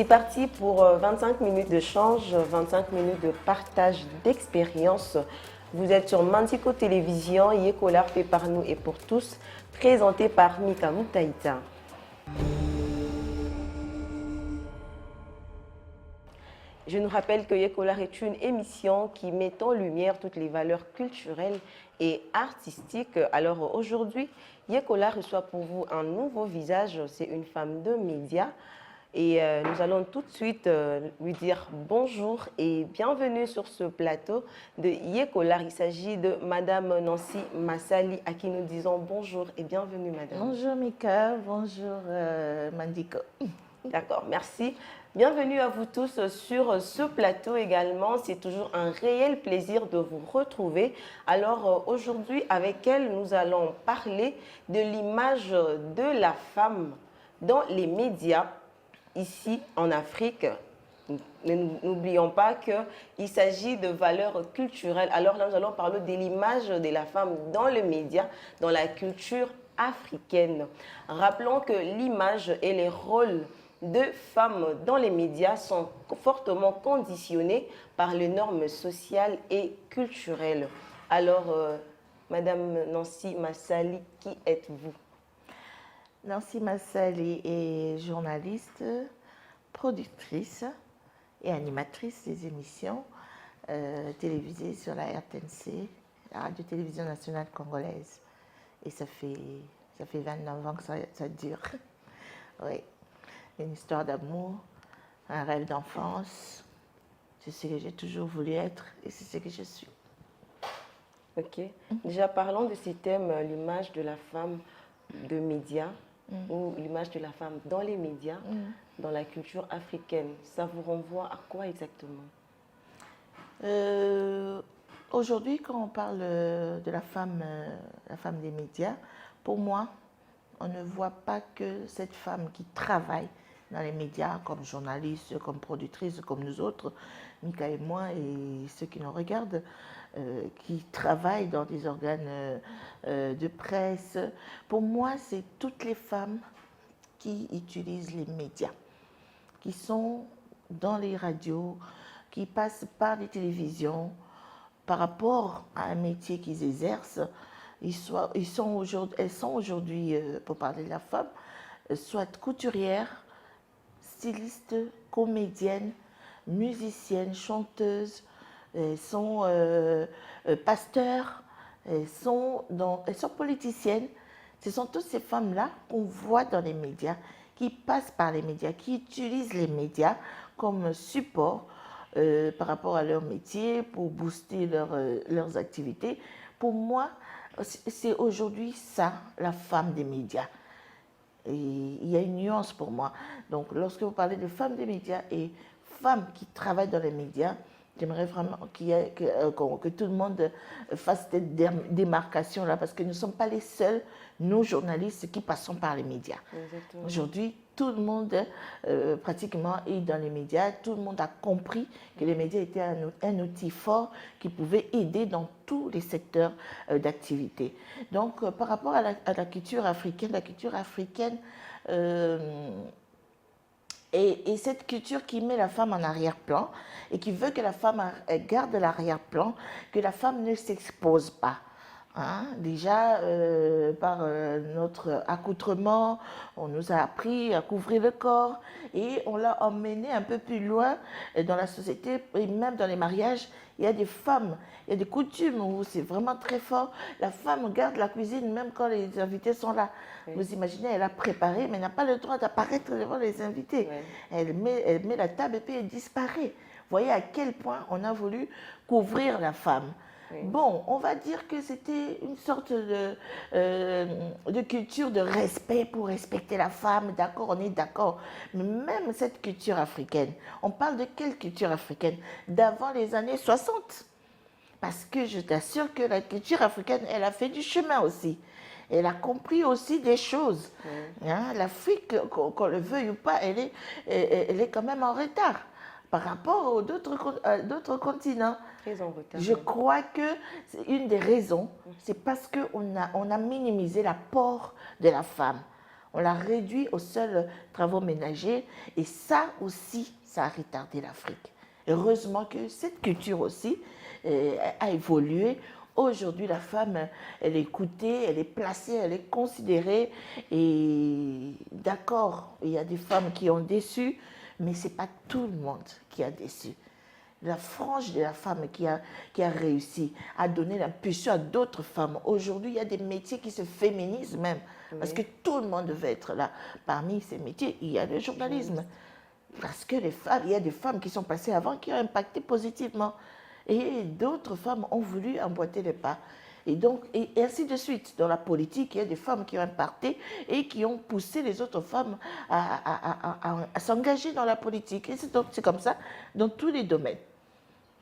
C'est parti pour 25 minutes de change, 25 minutes de partage d'expérience. Vous êtes sur Mantico Télévision, Yekolar fait par nous et pour tous, présenté par Mika Moutaïta. Je nous rappelle que Yekolar est une émission qui met en lumière toutes les valeurs culturelles et artistiques. Alors aujourd'hui, Yekolar reçoit pour vous un nouveau visage, c'est une femme de médias. Et nous allons tout de suite lui dire bonjour et bienvenue sur ce plateau de Yekolar. Il s'agit de Madame Nancy Massali à qui nous disons bonjour et bienvenue Madame. Bonjour Mika, bonjour Mandico. D'accord, merci. Bienvenue à vous tous sur ce plateau également. C'est toujours un réel plaisir de vous retrouver. Alors aujourd'hui avec elle, nous allons parler de l'image de la femme dans les médias. Ici, en Afrique, n'oublions pas qu'il s'agit de valeurs culturelles. Alors là, nous allons parler de l'image de la femme dans le média, dans la culture africaine. Rappelons que l'image et les rôles de femmes dans les médias sont fortement conditionnés par les normes sociales et culturelles. Alors, Madame Nancy Massali, qui êtes-vous? Nancy Massali est journaliste, productrice et animatrice des émissions télévisées sur la RTNC, la Radio-Télévision Nationale Congolaise. Et ça fait 29 ans que ça dure. Oui, une histoire d'amour, un rêve d'enfance. C'est ce que j'ai toujours voulu être et c'est ce que je suis. Ok. Déjà, parlons de ces thèmes, l'image de la femme de médias. Ou l'image de la femme dans les médias, dans la culture africaine. Ça vous renvoie à quoi exactement? Aujourd'hui, quand on parle de la femme des médias, pour moi, on ne voit pas que cette femme qui travaille dans les médias comme journaliste, comme productrice, comme nous autres, Mika et moi et ceux qui nous regardent, qui travaillent dans des organes de presse. Pour moi, c'est toutes les femmes qui utilisent les médias, qui sont dans les radios, qui passent par les télévisions, par rapport à un métier qu'ils exercent. Elles sont aujourd'hui, pour parler de la femme, soit couturières, stylistes, comédiennes, musiciennes, chanteuses, elles sont pasteurs, elles sont politiciennes. Ce sont toutes ces femmes-là qu'on voit dans les médias, qui passent par les médias, qui utilisent les médias comme support par rapport à leur métier pour booster leurs activités. Pour moi, c'est aujourd'hui ça, la femme des médias. Et il y a une nuance pour moi. Donc, lorsque vous parlez de femmes des médias et femmes qui travaillent dans les médias, j'aimerais vraiment que tout le monde fasse cette démarcation-là, parce que nous ne sommes pas les seuls, nous journalistes, qui passons par les médias. Aujourd'hui, tout le monde pratiquement est dans les médias, tout le monde a compris que les médias étaient un outil fort qui pouvait aider dans tous les secteurs d'activité. Donc, par rapport à la culture africaine, et cette culture qui met la femme en arrière-plan et qui veut que la femme garde l'arrière-plan, que la femme ne s'expose pas. Hein? Déjà, par notre accoutrement, on nous a appris à couvrir le corps et on l'a emmené un peu plus loin dans la société et même dans les mariages. Il y a des femmes, il y a des coutumes où c'est vraiment très fort. La femme garde la cuisine même quand les invités sont là. Oui. Vous imaginez, elle a préparé, mais n'a pas le droit d'apparaître devant les invités. Oui. Elle met la table et puis elle disparaît. Vous voyez à quel point on a voulu couvrir la femme. Oui. Bon, on va dire que c'était une sorte de culture de respect pour respecter la femme. D'accord, on est d'accord. Mais même cette culture africaine, on parle de quelle culture africaine? D'avant les années 60. Parce que je t'assure que la culture africaine, elle a fait du chemin aussi. Elle a compris aussi des choses. Hein, l'Afrique, qu'on le veuille ou pas, elle est quand même en retard par rapport aux d'autres continents. Très en retard. Je crois que c'est une des raisons, c'est parce qu'on a minimisé l'apport de la femme. On l'a réduit aux seuls travaux ménagers. Et ça aussi, ça a retardé l'Afrique. Heureusement que cette culture aussi a évolué. Aujourd'hui, la femme, elle est écoutée, elle est placée, elle est considérée. Et d'accord, il y a des femmes qui ont déçu, mais ce n'est pas tout le monde qui a déçu. La frange de la femme qui a réussi à donner l'impulsion à d'autres femmes. Aujourd'hui, il y a des métiers qui se féminisent même, parce que tout le monde veut être là. Parmi ces métiers, il y a le journalisme. Parce que les femmes, il y a des femmes qui sont passées avant qui ont impacté positivement. Et d'autres femmes ont voulu emboîter les pas. Et donc, et ainsi de suite. Dans la politique, il y a des femmes qui ont impacté et qui ont poussé les autres femmes à s'engager dans la politique. Et c'est comme ça dans tous les domaines.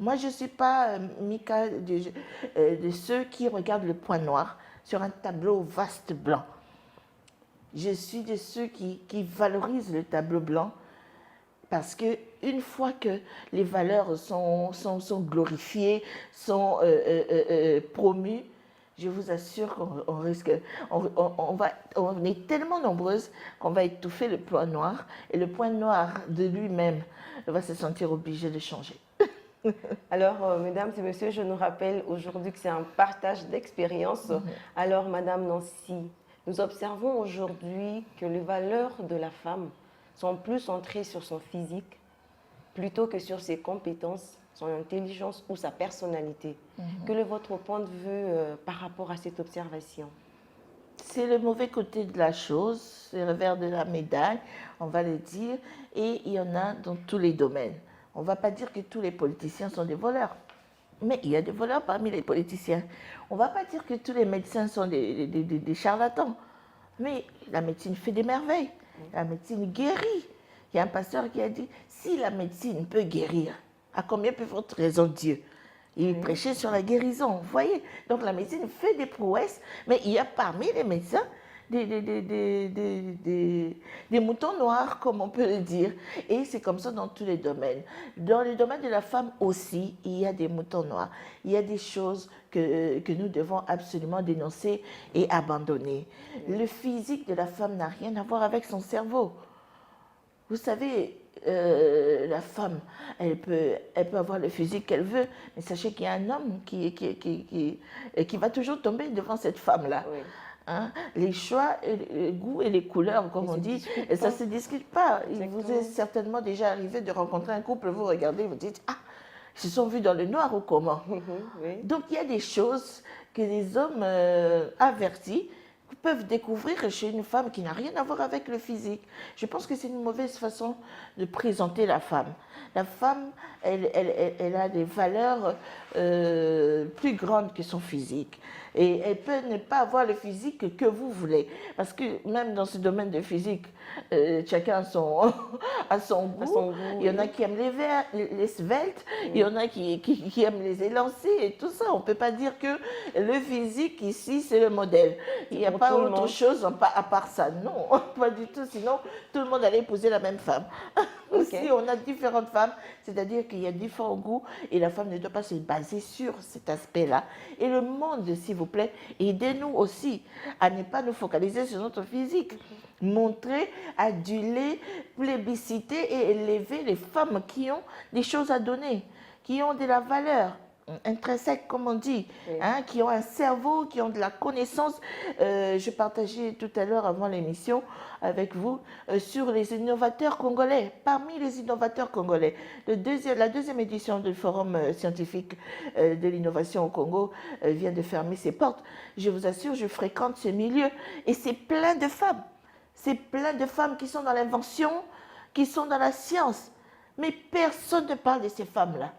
Moi, je ne suis pas, Mika, de ceux qui regardent le point noir sur un tableau vaste blanc. Je suis de ceux qui valorisent le tableau blanc parce qu'une fois que les valeurs sont glorifiées, sont promues, je vous assure qu'on risque, on est tellement nombreuses qu'on va étouffer le point noir et le point noir de lui-même va se sentir obligé de changer. Alors, mesdames et messieurs, je nous rappelle aujourd'hui que c'est un partage d'expérience. Alors, madame Nancy, nous observons aujourd'hui que les valeurs de la femme sont plus centrées sur son physique plutôt que sur ses compétences, son intelligence ou sa personnalité. Quel est votre point de vue par rapport à cette observation? C'est le mauvais côté de la chose, c'est le revers de la médaille, on va le dire, et il y en a dans tous les domaines. On ne va pas dire que tous les politiciens sont des voleurs, mais il y a des voleurs parmi les politiciens. On ne va pas dire que tous les médecins sont des charlatans, mais la médecine fait des merveilles, la médecine guérit. Il y a un pasteur qui a dit, si la médecine peut guérir, à combien peut votre raison Dieu? Il prêchait sur la guérison, vous voyez. Donc la médecine fait des prouesses, mais il y a parmi les médecins des moutons noirs, comme on peut le dire. Et c'est comme ça dans tous les domaines. Dans le domaine de la femme aussi, il y a des moutons noirs. Il y a des choses que nous devons absolument dénoncer et abandonner. Le physique de la femme n'a rien à voir avec son cerveau. Vous savez, la femme, elle peut avoir le physique qu'elle veut, mais sachez qu'il y a un homme qui va toujours tomber devant cette femme-là. Oui. Hein? Les choix, les goûts et les couleurs, comme on dit, ça ne se discute pas. Il vous est certainement déjà arrivé de rencontrer un couple, vous regardez, vous dites, ah, ils se sont vus dans le noir ou comment? Oui. Donc il y a des choses que les hommes avertis peuvent découvrir chez une femme qui n'a rien à voir avec le physique. Je pense que c'est une mauvaise façon de présenter la femme. La femme, elle a des valeurs plus grandes que son physique. Et elle peut ne pas avoir le physique que vous voulez. Parce que même dans ce domaine de physique, chacun a son goût. Il y en a qui aiment les sveltes, il y en a qui aiment les élancés et tout ça. On ne peut pas dire que le physique ici, c'est le modèle. Il n'y a pas autre chose à part ça. Non, pas du tout. Sinon, tout le monde allait épouser la même femme. Okay. Si on a différentes femmes, c'est-à-dire qu'il y a différents goûts et la femme ne doit pas se baser sur cet aspect-là. Et le monde, s'il vous plaît, aidez-nous aussi à ne pas nous focaliser sur notre physique. Montrer, aduler, plébisciter et élever les femmes qui ont des choses à donner, qui ont de la valeur intrinsèques, comme on dit, oui. Hein, qui ont un cerveau, qui ont de la connaissance. Je partageais tout à l'heure avant l'émission avec vous sur les innovateurs congolais. Parmi les innovateurs congolais, la deuxième édition du Forum scientifique de l'innovation au Congo vient de fermer ses portes. Je vous assure, je fréquente ce milieu et c'est plein de femmes. C'est plein de femmes qui sont dans l'invention, qui sont dans la science. Mais personne ne parle de ces femmes-là.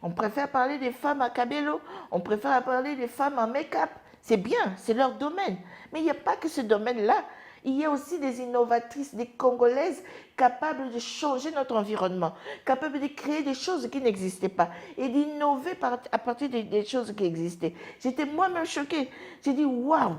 On préfère parler des femmes à cabello, on préfère parler des femmes en make-up. C'est bien, c'est leur domaine. Mais il n'y a pas que ce domaine-là. Il y a aussi des innovatrices, des Congolaises capables de changer notre environnement, capables de créer des choses qui n'existaient pas et d'innover à partir des choses qui existaient. J'étais moi-même choquée. J'ai dit, waouh,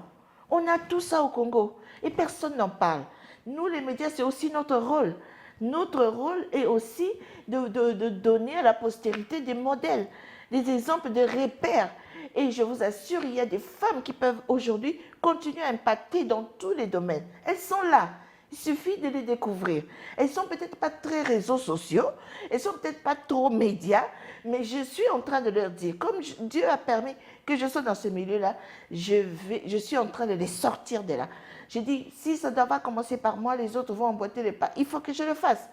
on a tout ça au Congo et personne n'en parle. Nous, les médias, c'est aussi notre rôle. Notre rôle est aussi de donner à la postérité des modèles, des exemples de repères. Et je vous assure, il y a des femmes qui peuvent aujourd'hui continuer à impacter dans tous les domaines. Elles sont là. Il suffit de les découvrir. Elles sont peut-être pas très réseaux sociaux, elles sont peut-être pas trop médias, mais je suis en train de leur dire, comme Dieu a permis que je sois dans ce milieu-là, je suis en train de les sortir de là. Je dis, si ça ne doit pas commencer par moi, les autres vont emboîter les pas. Il faut que je le fasse.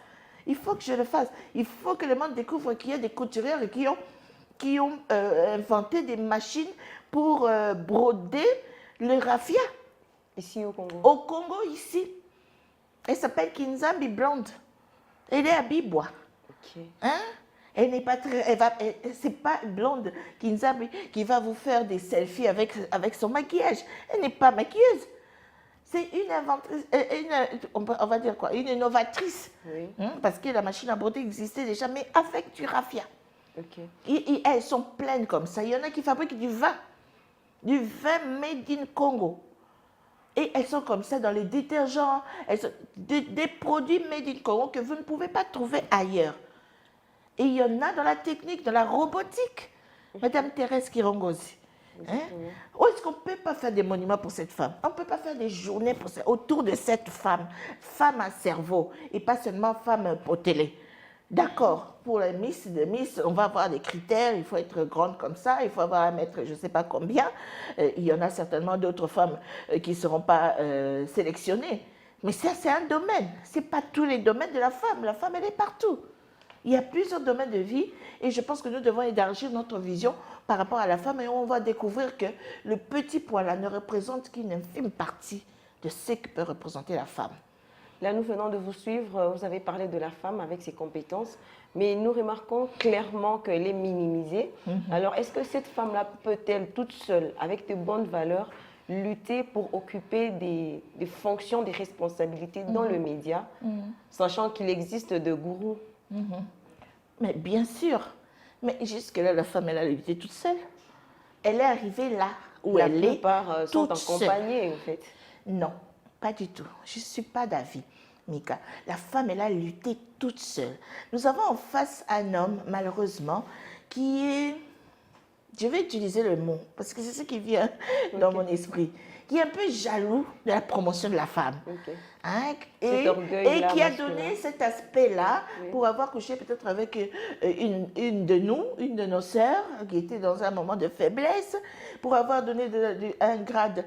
Il faut que je le fasse. Il faut que le monde découvre qu'il y a des couturières qui ont inventé des machines pour broder le raffia. Ici au Congo. Au Congo, ici. Elle s'appelle Kinzambi Blonde. Elle est à Bibois. Ok. Hein? Elle n'est pas très. C'est pas Blonde Kinzambi qui va vous faire des selfies avec son maquillage. Elle n'est pas maquilleuse. C'est une inventrice, on va dire quoi, une innovatrice. Oui. Parce que la machine à broder existait déjà, mais avec du raffia. Ok. Et elles sont pleines comme ça. Il y en a qui fabriquent du vin made in Congo. Et elles sont comme ça dans les détergents, des produits made in Congo que vous ne pouvez pas trouver ailleurs. Et il y en a dans la technique, dans la robotique. Madame Thérèse Kirongozi. Hein? Où est-ce qu'on ne peut pas faire des monuments pour cette femme? On ne peut pas faire des journées autour de cette femme, femme à cerveau, et pas seulement femme pour télé. D'accord, pour les Miss, on va avoir des critères, il faut être grande comme ça, il faut avoir 1 mètre je ne sais pas combien. Il y en a certainement d'autres femmes qui ne seront pas sélectionnées. Mais ça, c'est un domaine. Ce n'est pas tous les domaines de la femme. La femme, elle est partout. Il y a plusieurs domaines de vie et je pense que nous devons élargir notre vision par rapport à la femme et on va découvrir que le petit poids là ne représente qu'une infime partie de ce que peut représenter la femme. Là, nous venons de vous suivre, vous avez parlé de la femme avec ses compétences, mais nous remarquons clairement qu'elle est minimisée. Alors, est-ce que cette femme-là peut-elle, toute seule, avec de bonnes valeurs, lutter pour occuper des fonctions, des responsabilités dans le média, sachant qu'il existe de gourous? Mais bien sûr, mais jusque-là, la femme, elle a lutté toute seule. Elle est arrivée là où elle est. La plupart sont accompagnées, en fait. Non, pas du tout. Je ne suis pas d'avis, Mika. La femme, elle a lutté toute seule. Nous avons en face un homme, malheureusement, qui est... Je vais utiliser le mot, parce que c'est ce qui vient dans mon esprit, qui est un peu jaloux de la promotion de la femme. Hein? Et qui a donné cet aspect-là pour avoir couché peut-être avec une de nos sœurs, qui était dans un moment de faiblesse, pour avoir donné un grade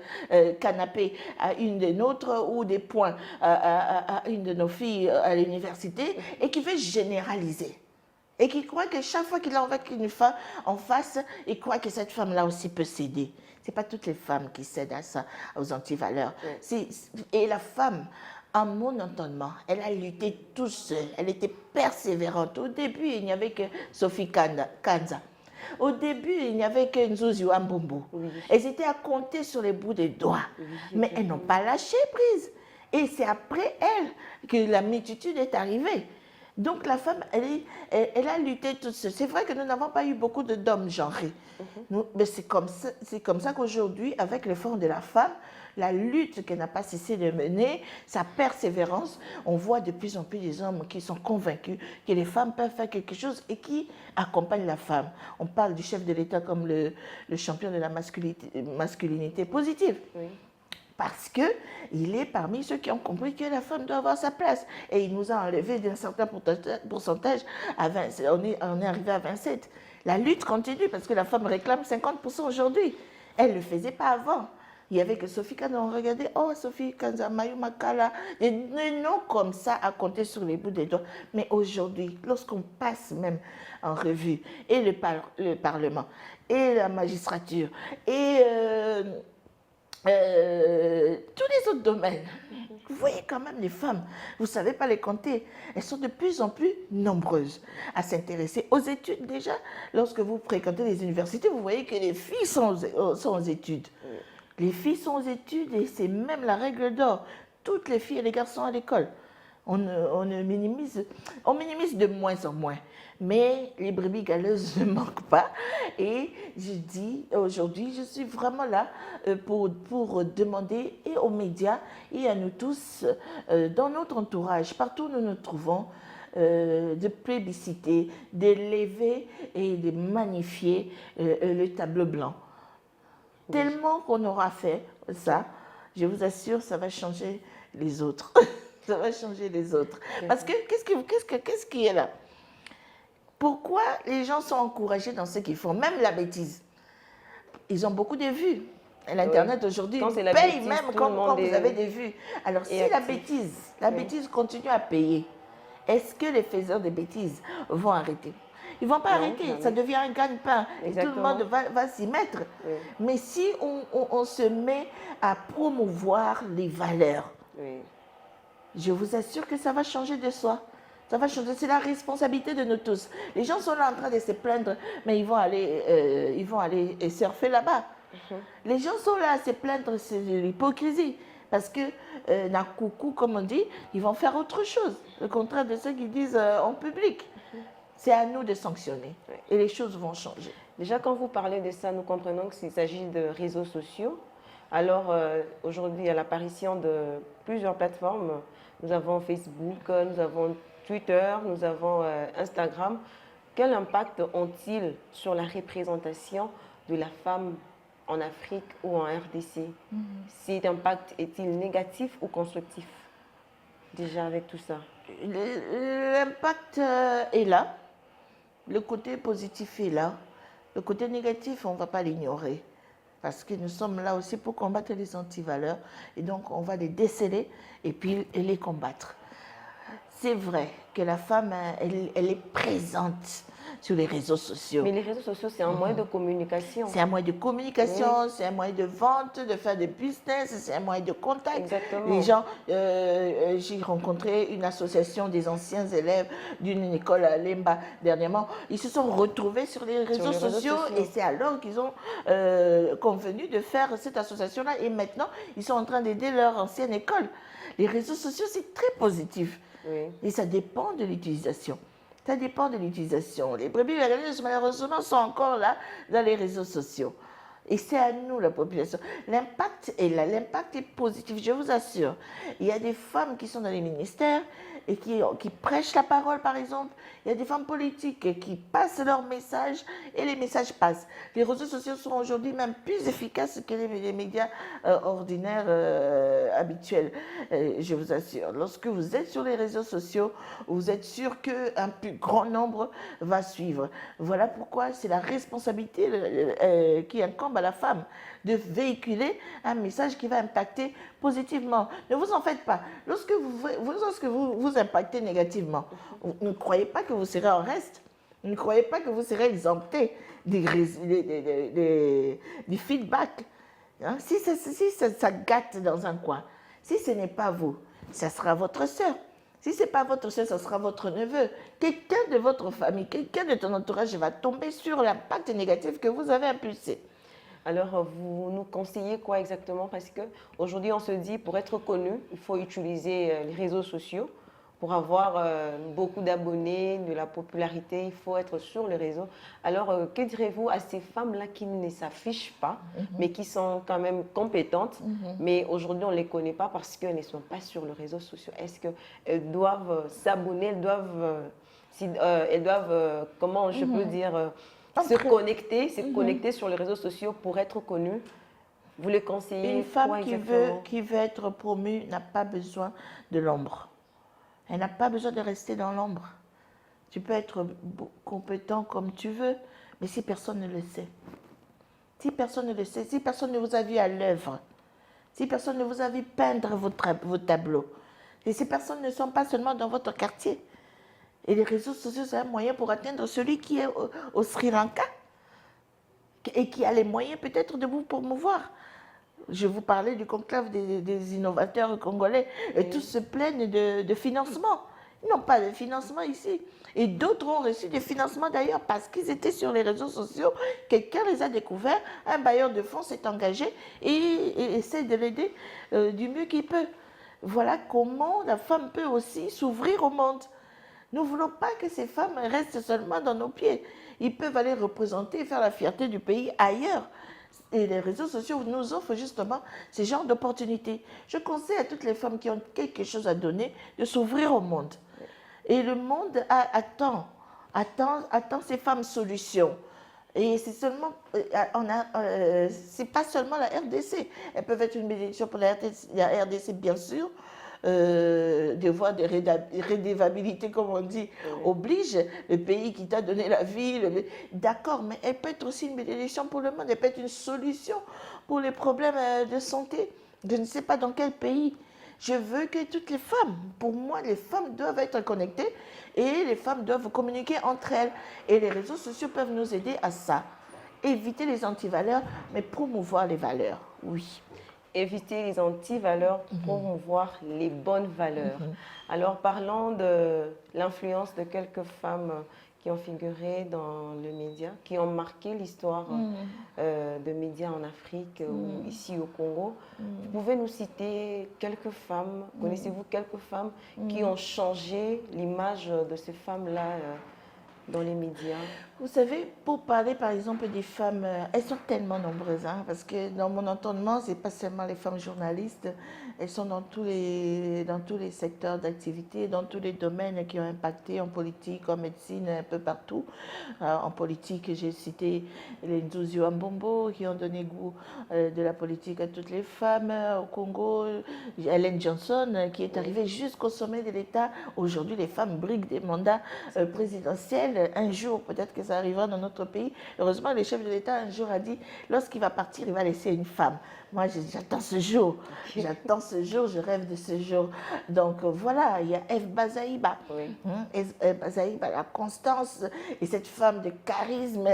canapé à une des nôtres ou des points à une de nos filles à l'université, et qui veut généraliser. Et qui croit que chaque fois qu'il a avec une femme en face, il croit que cette femme-là aussi peut céder. Ce n'est pas toutes les femmes qui cèdent à ça, aux antivaleurs. Et la femme, à mon entendement, elle a lutté toute seule. Elle était persévérante. Au début, il n'y avait que Sophie Kanza. Au début, il n'y avait que Nzuzi Wambumbu. Elles étaelle à compter sur les bouts des doigts. Mais elles n'ont pas lâché prise. Et c'est après elle que la multitude est arrivée. Donc la femme, elle a lutté toute seule. C'est vrai que nous n'avons pas eu beaucoup d'hommes genrés. Mais c'est comme ça qu'aujourd'hui, avec le Fonds de la femme, la lutte qu'elle n'a pas cessé de mener, sa persévérance, on voit de plus en plus des hommes qui sont convaincus que les femmes peuvent faire quelque chose et qui accompagnent la femme. On parle du chef de l'État comme le champion de la masculinité positive. Oui. Parce qu'il est parmi ceux qui ont compris que la femme doit avoir sa place. Et il nous a enlevé d'un certain pourcentage à 20, on est arrivé à 27. La lutte continue parce que la femme réclame 50% aujourd'hui. Elle ne le faisait pas avant. Il n'y avait que Sophie Kanza, on regardait, oh Sophie Kanza, Mayou Makala, des noms comme ça à compter sur les bouts des doigts. Mais aujourd'hui, lorsqu'on passe même en revue, et le Parlement, et la magistrature, et... tous les autres domaines. Vous voyez quand même les femmes, vous ne savez pas les compter, elles sont de plus en plus nombreuses à s'intéresser aux études déjà. Lorsque vous fréquentez les universités, vous voyez que les filles sont aux études. Les filles sont aux études et c'est même la règle d'or. Toutes les filles et les garçons à l'école. On minimise de moins en moins. Mais les brebis galeuses ne manquent pas. Et je dis, aujourd'hui, je suis vraiment là pour demander et aux médias et à nous tous, dans notre entourage, partout où nous nous trouvons, de plébisciter, d'élever et de magnifier le tableau blanc Tellement qu'on aura fait ça, je vous assure, ça va changer les autres. Ça va changer les autres. Parce que qu'est-ce qui est là? Pourquoi les gens sont encouragés dans ce qu'ils font? Même la bêtise. Ils ont beaucoup de vues. Et l'Internet aujourd'hui paye bêtise, même quand vous avez des vues. Alors si la bêtise continue à payer, est-ce que les faiseurs de bêtises vont arrêter? Ils ne vont pas arrêter, jamais. Ça devient un gagne-pain. Et tout le monde va s'y mettre. Oui. Mais si on se met à promouvoir les valeurs, je vous assure que ça va changer de soi. Ça va changer, c'est la responsabilité de nous tous. Les gens sont là en train de se plaindre, mais ils vont aller surfer là-bas. Les gens sont là à se plaindre, c'est de l'hypocrisie. Parce que, d'un coucou, comme on dit, ils vont faire autre chose. Le contraire de ce qu'ils disent en public. C'est à nous de sanctionner et les choses vont changer. Déjà, quand vous parlez de ça, nous comprenons qu'il s'agit de réseaux sociaux. Alors, aujourd'hui, il y a l'apparition de plusieurs plateformes. Nous avons Facebook, nous avons Twitter, nous avons Instagram. Quel impact ont-ils sur la représentation de la femme en Afrique ou en RDC? Cet impact est-il négatif ou constructif? Déjà, avec tout ça. L'impact est là. Le côté positif est là. Le côté négatif, on ne va pas l'ignorer. Parce que nous sommes là aussi pour combattre les antivaleurs. Et donc, on va les déceler et puis les combattre. C'est vrai que la femme, elle est présente sur les réseaux sociaux. Mais les réseaux sociaux, c'est un moyen de communication. C'est un moyen de communication, c'est un moyen de vente, de faire des business, c'est un moyen de contact. Exactement. Les gens, j'ai rencontré une association des anciens élèves d'une école à Lemba dernièrement. Ils se sont retrouvés sur les réseaux sociaux et c'est alors qu'ils ont convenu de faire cette association-là. Et maintenant, ils sont en train d'aider leur ancienne école. Les réseaux sociaux, c'est très positif. Et ça dépend de l'utilisation. Ça dépend de l'utilisation. Les brebis galeuses, malheureusement, sont encore là dans les réseaux sociaux. Et c'est à nous, la population. L'impact est là, l'impact est positif, je vous assure. Il y a des femmes qui sont dans les ministères et qui prêchent la parole, par exemple. Il y a des femmes politiques qui passent leurs messages et les messages passent. Les réseaux sociaux sont aujourd'hui même plus efficaces que les médias ordinaires habituels, je vous assure. Lorsque vous êtes sur les réseaux sociaux, vous êtes sûr qu'un plus grand nombre va suivre. Voilà pourquoi c'est la responsabilité qui incombe à la femme de véhiculer un message qui va impacter positivement. Ne vous en faites pas. Lorsque vous impactez négativement, ne croyez pas que vous serez en reste. Ne croyez pas que vous serez exempté du feedback. Hein? Si ça gâte dans un coin, si ce n'est pas vous, ça sera votre soeur. Si ce n'est pas votre soeur, ça sera votre neveu. Quelqu'un de votre famille, quelqu'un de ton entourage va tomber sur l'impact négatif que vous avez impulsé. Alors, vous nous conseillez quoi exactement? Parce qu'aujourd'hui, on se dit, pour être connu, il faut utiliser les réseaux sociaux. Pour avoir beaucoup d'abonnés, de la popularité, il faut être sur les réseaux. Alors, que direz-vous à ces femmes-là qui ne s'affichent pas, mais qui sont quand même compétentes, mais aujourd'hui, on ne les connaît pas parce qu'elles ne sont pas sur les réseaux sociaux? Est-ce qu'elles doivent s'abonner, elles doivent comment je peux dire, se connecter sur les réseaux sociaux pour être connues? Vous les conseillez? Une femme qui veut être promue n'a pas besoin de l'ombre. Elle n'a pas besoin de rester dans l'ombre. Tu peux être compétent comme tu veux, mais si personne ne le sait, si personne ne le sait, si personne ne vous a vu à l'œuvre, si personne ne vous a vu peindre vos tableaux, et ces personnes ne sont pas seulement dans votre quartier. Et les réseaux sociaux, c'est un moyen pour atteindre celui qui est au Sri Lanka et qui a les moyens peut-être de vous promouvoir. Je vous parlais du conclave des innovateurs congolais. Et tous se plaignent de financement. Ils n'ont pas de financement ici. Et d'autres ont reçu des financements d'ailleurs parce qu'ils étaient sur les réseaux sociaux. Quelqu'un les a découverts. Un bailleur de fonds s'est engagé et essaie de l'aider du mieux qu'il peut. Voilà comment la femme peut aussi s'ouvrir au monde. Nous ne voulons pas que ces femmes restent seulement dans nos pieds. Ils peuvent aller représenter et faire la fierté du pays ailleurs. Et les réseaux sociaux nous offrent justement ce genre d'opportunités. Je conseille à toutes les femmes qui ont quelque chose à donner de s'ouvrir au monde. Et le monde attend ces femmes solutions. Et c'est seulement, c'est pas seulement la RDC. Elles peuvent être une bénédiction pour la RDC, bien sûr. Devoir de rédévabilité, comme on dit, oblige le pays qui t'a donné la vie. D'accord, mais elle peut être aussi une bénédiction pour le monde. Elle peut être une solution pour les problèmes de santé. Je ne sais pas dans quel pays. Je veux que toutes les femmes, pour moi, les femmes doivent être connectées et les femmes doivent communiquer entre elles. Et les réseaux sociaux peuvent nous aider à ça. Éviter les antivaleurs, mais promouvoir les valeurs, oui. Éviter les anti-valeurs, promouvoir les bonnes valeurs. Alors, parlons de l'influence de quelques femmes qui ont figuré dans le média, qui ont marqué l'histoire de médias en Afrique ou ici au Congo. Vous pouvez nous citer quelques femmes, connaissez-vous quelques femmes qui ont changé l'image de ces femmes-là dans les médias? Vous savez, pour parler par exemple des femmes, elles sont tellement nombreuses, hein, parce que dans mon entendement, ce n'est pas seulement les femmes journalistes, elles sont dans tous les secteurs d'activité, dans tous les domaines qui ont impacté en politique, en médecine, un peu partout. En politique, j'ai cité les Nzouzi Ambombo qui ont donné goût de la politique à toutes les femmes. Au Congo, Ellen Johnson qui est arrivée jusqu'au sommet de l'État. Aujourd'hui, les femmes briguent des mandats présidentiels. Un jour, peut-être que ça arrivera dans notre pays. Heureusement, le chef de l'État un jour a dit, lorsqu'il va partir, il va laisser une femme. Moi, j'attends ce jour. J'attends ce jour, je rêve de ce jour. Donc voilà, il y a Eve Bazaïba. Eve Bazaïba, la constance. Et cette femme de charisme,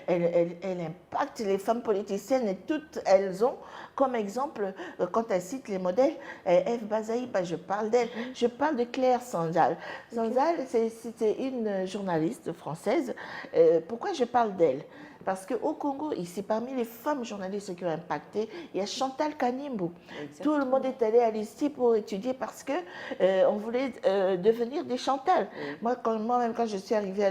elle impacte les femmes politiciennes et toutes elles ont comme exemple, quand elle cite les modèles, Eve Bazaïba, je parle d'elle. Je parle de Claire Sanzal. Sanzal, c'est une journaliste française. Pourquoi je parle d'elle? Parce qu'au Congo, ici, parmi les femmes journalistes qui ont impacté, il y a Chantal Kanimbo. Tout le monde est allé à l'ISTI pour étudier parce que on voulait devenir des Chantal. Moi-même, quand je suis arrivée à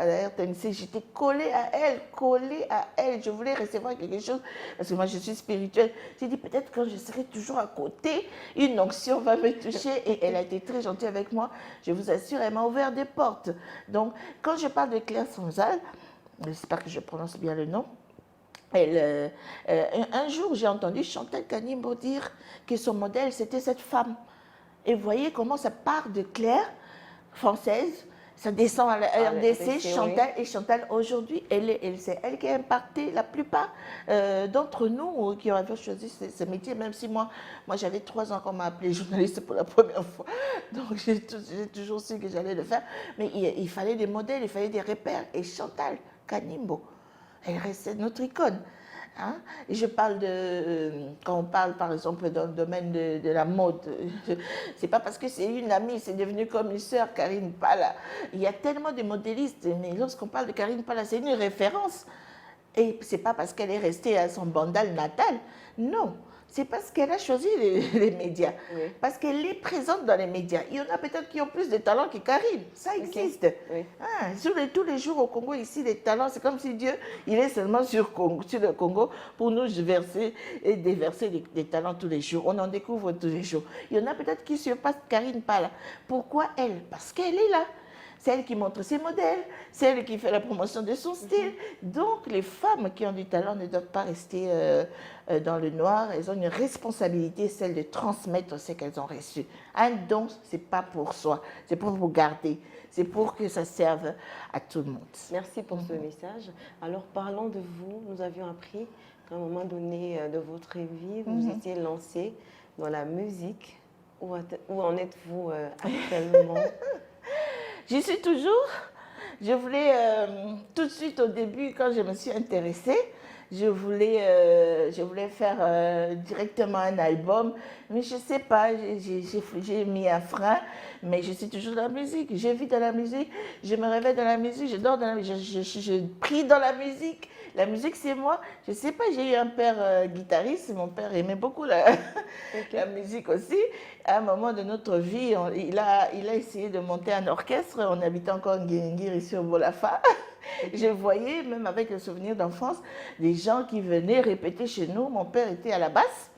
la RTNC, j'étais collée à elle. Je voulais recevoir quelque chose parce que moi, je suis spirituelle. J'ai dit, peut-être quand je serai toujours à côté, une onction va me toucher. Et elle a été très gentille avec moi. Je vous assure, elle m'a ouvert des portes. Donc, quand je parle de Claire Sanzal, j'espère que je prononce bien le nom. Un jour, j'ai entendu Chantal Kanimbo dire que son modèle, c'était cette femme. Et vous voyez comment ça part de Claire, française, ça descend à la RDC, Chantal, oui. Et Chantal, aujourd'hui, c'est elle qui a impacté la plupart d'entre nous qui ont choisi ce métier, même si moi j'avais 3 ans quand on m'a appelé journaliste pour la première fois. Donc, j'ai toujours su que j'allais le faire. Mais il fallait des modèles, il fallait des repères. Et Chantal Kanimbo, elle restait notre icône. Hein? Et je parle quand on parle par exemple dans le domaine de la mode, c'est pas parce que c'est une amie, c'est devenu comme une sœur, Karine Pala. Il y a tellement de modélistes, mais lorsqu'on parle de Karine Pala, c'est une référence. Et c'est pas parce qu'elle est restée à son Bandal natal, non. C'est parce qu'elle a choisi les médias, oui. Parce qu'elle est présente dans les médias. Il y en a peut-être qui ont plus de talent que Karine, ça existe. Okay. Oui. Tous les jours au Congo, ici, les talents, c'est comme si Dieu, il est seulement sur le Congo pour nous verser et déverser des talents tous les jours. On en découvre tous les jours. Il y en a peut-être qui surpassent Karine Pala. Pourquoi elle? Parce qu'elle est là. C'est elle qui montre ses modèles, c'est elle qui fait la promotion de son style. Donc, les femmes qui ont du talent ne doivent pas rester dans le noir. Elles ont une responsabilité, celle de transmettre ce qu'elles ont reçu. Un don, ce n'est pas pour soi, c'est pour vous garder. C'est pour que ça serve à tout le monde. Merci pour ce message. Alors, parlons de vous. Nous avions appris qu'à un moment donné de votre vie, vous étiez lancée dans la musique. Où en êtes-vous actuellement? J'y suis toujours. Je voulais, tout de suite au début, quand je me suis intéressée, je voulais faire directement un album. Mais je ne sais pas, j'ai mis un frein, mais je suis toujours dans la musique. Je vis dans la musique, je me réveille dans la musique, je dors dans la musique, je prie dans la musique. La musique, c'est moi. Je ne sais pas, j'ai eu un père guitariste. Mon père aimait beaucoup la musique aussi. À un moment de notre vie, il a essayé de monter un orchestre. On habitait encore en Guinguiri sur Bolafa. Je voyais, même avec le souvenir d'enfance, des gens qui venaient répéter chez nous. Mon père était à la basse.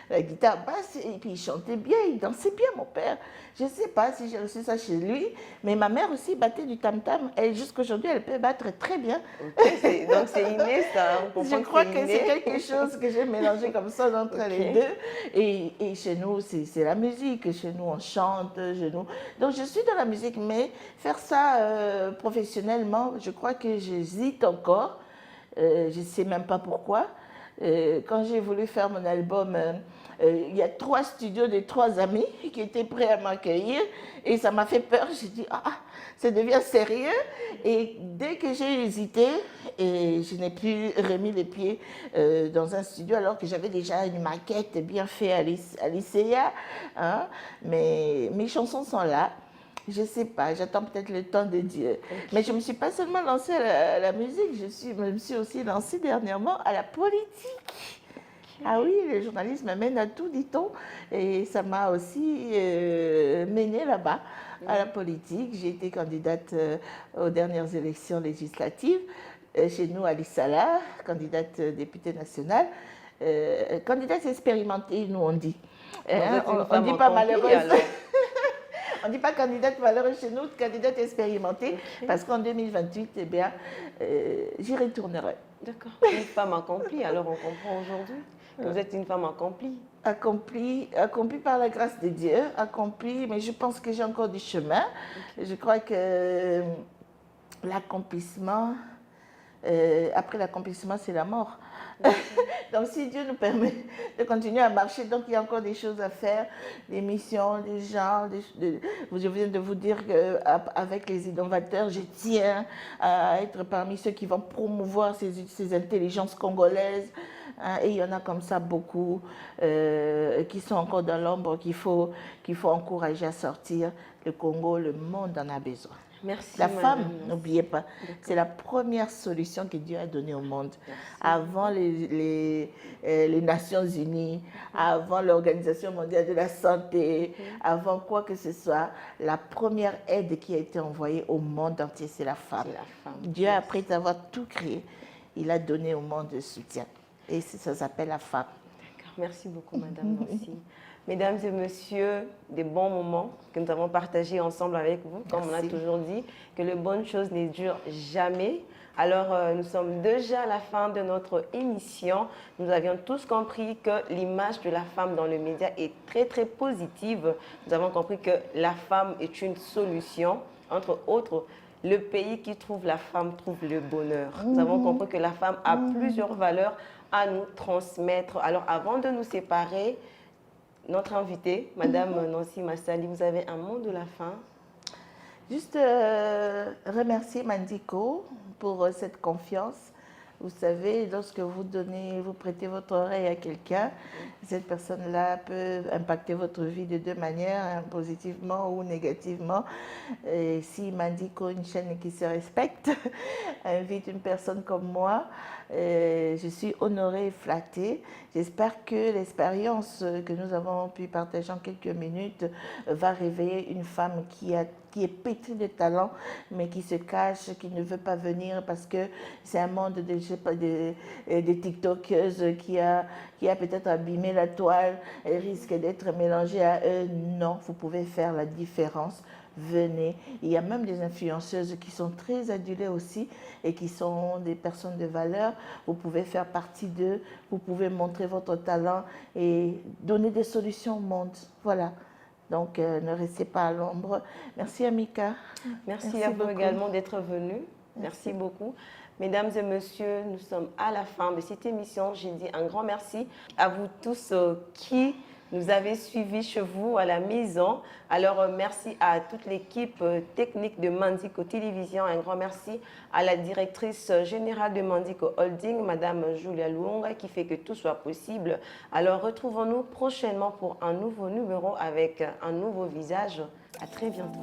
la guitare basse, et puis il chantait bien, il dansait bien, mon père. Je ne sais pas si j'ai reçu ça chez lui, mais ma mère aussi battait du tam-tam. Et jusqu'à aujourd'hui, elle peut battre très bien. Ok, donc c'est inné ça, on Je comprend crois c'est que c'est inné. quelque chose que j'ai mélangé comme ça entre Ok. les deux. Et chez nous, c'est la musique. Chez nous, on chante. Chez nous. Donc, je suis dans la musique, mais faire ça professionnellement, je crois que j'hésite encore. Je ne sais même pas pourquoi. Quand j'ai voulu faire mon album, il y a 3 studios de 3 amis qui étaient prêts à m'accueillir et ça m'a fait peur. J'ai dit, ah, ça devient sérieux. Et dès que j'ai hésité, et je n'ai plus remis les pieds dans un studio alors que j'avais déjà une maquette bien faite à l'ICEA. Hein, mais mes chansons sont là. Je ne sais pas, j'attends peut-être le temps de Dieu. Okay. Mais je ne me suis pas seulement lancée à la musique, je me suis aussi lancée dernièrement à la politique. Okay. Ah oui, le journalisme mène à tout, dit-on. Et ça m'a aussi menée là-bas, à la politique. J'ai été candidate aux dernières élections législatives. Chez nous, à l'Issala, candidate députée nationale. Candidate expérimentée, nous on dit. On ne dit pas malheureuse. On ne dit pas candidate malheureuse chez nous, candidate expérimentée, okay. Parce qu'en 2028, eh bien, j'y retournerai. D'accord. Une femme accomplie, alors on comprend aujourd'hui que vous êtes une femme accomplie. Accomplie par la grâce de Dieu, accomplie, mais je pense que j'ai encore du chemin. Okay. Je crois que l'accomplissement, après l'accomplissement, c'est la mort. Donc, si Dieu nous permet de continuer à marcher, donc il y a encore des choses à faire, des missions, des gens. Je viens de vous dire qu'avec les innovateurs, je tiens à être parmi ceux qui vont promouvoir ces intelligences congolaises. Hein, et il y en a comme ça beaucoup qui sont encore dans l'ombre, qu'il faut encourager à sortir. Le Congo, le monde en a besoin. Merci, la femme, n'oubliez pas, c'est la première solution que Dieu a donnée au monde. Merci. Avant les Nations Unies, avant l'Organisation mondiale de la santé, avant quoi que ce soit, la première aide qui a été envoyée au monde entier, c'est la femme. Dieu, après avoir tout créé, il a donné au monde le soutien. Et ça s'appelle la femme. D'accord, merci beaucoup, Madame Nancy. Mesdames et messieurs, des bons moments que nous avons partagés ensemble avec vous. Comme on a toujours dit, que les bonnes choses ne durent jamais. Alors, nous sommes déjà à la fin de notre émission. Nous avions tous compris que l'image de la femme dans le média est très, très positive. Nous avons compris que la femme est une solution. Entre autres, le pays qui trouve la femme trouve le bonheur. Nous avons compris que la femme a plusieurs valeurs à nous transmettre. Alors, avant de nous séparer, notre invitée, Madame Nancy Massali, vous avez un mot de la fin? Juste remercier Mandiko pour cette confiance. Vous savez, lorsque vous prêtez votre oreille à quelqu'un, cette personne-là peut impacter votre vie de 2 manières, hein, positivement ou négativement. Et si Mandiko, une chaîne qui se respecte, invite une personne comme moi, je suis honorée et flattée. J'espère que l'expérience que nous avons pu partager en quelques minutes va réveiller une femme qui est pétrie de talent, mais qui se cache, qui ne veut pas venir parce que c'est un monde de TikTokeuses qui a peut-être abîmé la toile et risque d'être mélangée à eux. Non, vous pouvez faire la différence. Venez. Il y a même des influenceuses qui sont très adulées aussi et qui sont des personnes de valeur. Vous pouvez faire partie d'eux, vous pouvez montrer votre talent et donner des solutions au monde. Voilà. Donc, ne restez pas à l'ombre. Merci, Amika. Merci à vous également d'être venue. Merci beaucoup. Mesdames et messieurs, nous sommes à la fin de cette émission. J'ai dit un grand merci à vous tous qui nous avez suivis chez vous à la maison. Alors, merci à toute l'équipe technique de Mandiko Télévision. Un grand merci à la directrice générale de Mandiko Holding, Madame Julia Luonga, qui fait que tout soit possible. Alors, retrouvons-nous prochainement pour un nouveau numéro avec un nouveau visage. À très bientôt.